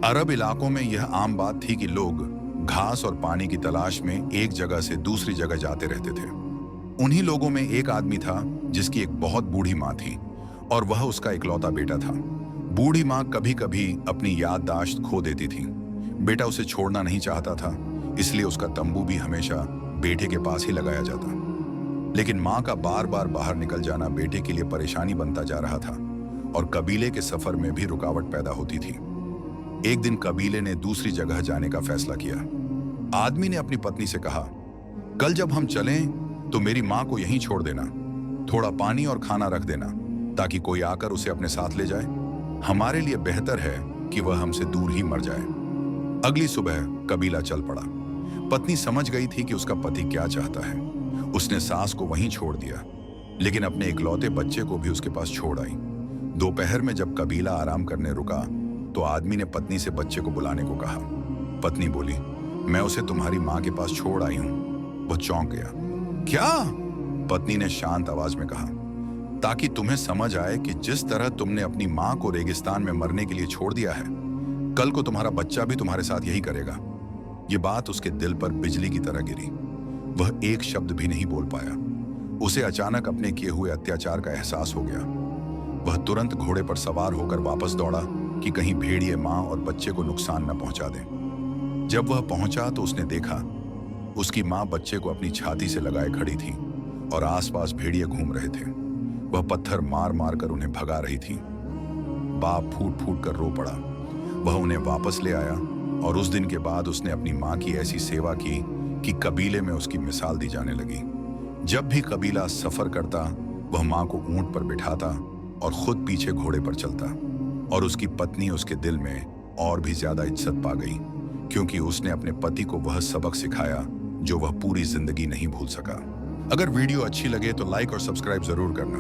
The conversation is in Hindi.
अरब इलाकों में यह आम बात थी कि लोग घास और पानी की तलाश में एक जगह से दूसरी जगह जाते रहते थे। उन्हीं लोगों में एक आदमी था जिसकी एक बहुत बूढ़ी माँ थी और वह उसका इकलौता बेटा था। बूढ़ी माँ कभी कभी अपनी याददाश्त खो देती थी। बेटा उसे छोड़ना नहीं चाहता था, इसलिए उसका तंबू भी हमेशा बेटे के पास ही लगाया जाता। लेकिन माँ का बार बार बाहर निकल जाना बेटे के लिए परेशानी बनता जा रहा था और कबीले के सफर में भी रुकावट पैदा होती थी। एक दिन कबीले ने दूसरी जगह जाने का फैसला किया। आदमी ने अपनी पत्नी से कहा, कल जब हम चलें तो मेरी माँ को यहीं छोड़ देना, थोड़ा पानी और खाना रख देना ताकि कोई आकर उसे अपने साथ ले जाए। हमारे लिए बेहतर है कि वह हमसे दूर ही मर जाए। अगली सुबह कबीला चल पड़ा। पत्नी समझ गई थी कि उसका पति क्या चाहता है। उसने सास को वहीं छोड़ दिया, लेकिन अपने इकलौते बच्चे को भी उसके पास छोड़ आई। दोपहर में जब कबीला आराम करने रुका तो आदमी ने पत्नी से बच्चे को बुलाने को कहा। पत्नी बोली, मैं उसे तुम्हारी माँ के पास छोड़ आई हूँ। वह चौंक गया। क्या? पत्नी ने शांत आवाज में कहा, ताकि तुम्हें समझ आए कि जिस तरह तुमने अपनी माँ को रेगिस्तान में मरने के लिए छोड़ दिया है, कल को तुम्हारा बच्चा भी तुम्हारे साथ यही करेगा। यह बात उसके दिल पर बिजली की तरह गिरी। वह एक शब्द भी नहीं बोल पाया। उसे अचानक अपने किए हुए अत्याचार का एहसास हो गया। वह तुरंत घोड़े पर सवार होकर वापस दौड़ा कि कहीं भेड़िए माँ और बच्चे को नुकसान न पहुंचा दे। जब वह पहुंचा तो उसने देखा उसकी माँ बच्चे को अपनी छाती से लगाए खड़ी थी और आसपास भेड़िए घूम रहे थे। वह पत्थर मार मार कर उन्हें भगा रही थी। बाप फूट फूट कर रो पड़ा। वह उन्हें वापस ले आया और उस दिन के बाद उसने अपनी माँ की ऐसी सेवा की कि कबीले में उसकी मिसाल दी जाने लगी। जब भी कबीला सफर करता, वह माँ को ऊंट पर बिठाता और खुद पीछे घोड़े पर चलता। और उसकी पत्नी उसके दिल में और भी ज्यादा इज्जत पा गई, क्योंकि उसने अपने पति को वह सबक सिखाया जो वह पूरी जिंदगी नहीं भूल सका। अगर वीडियो अच्छी लगे तो लाइक और सब्सक्राइब जरूर करना।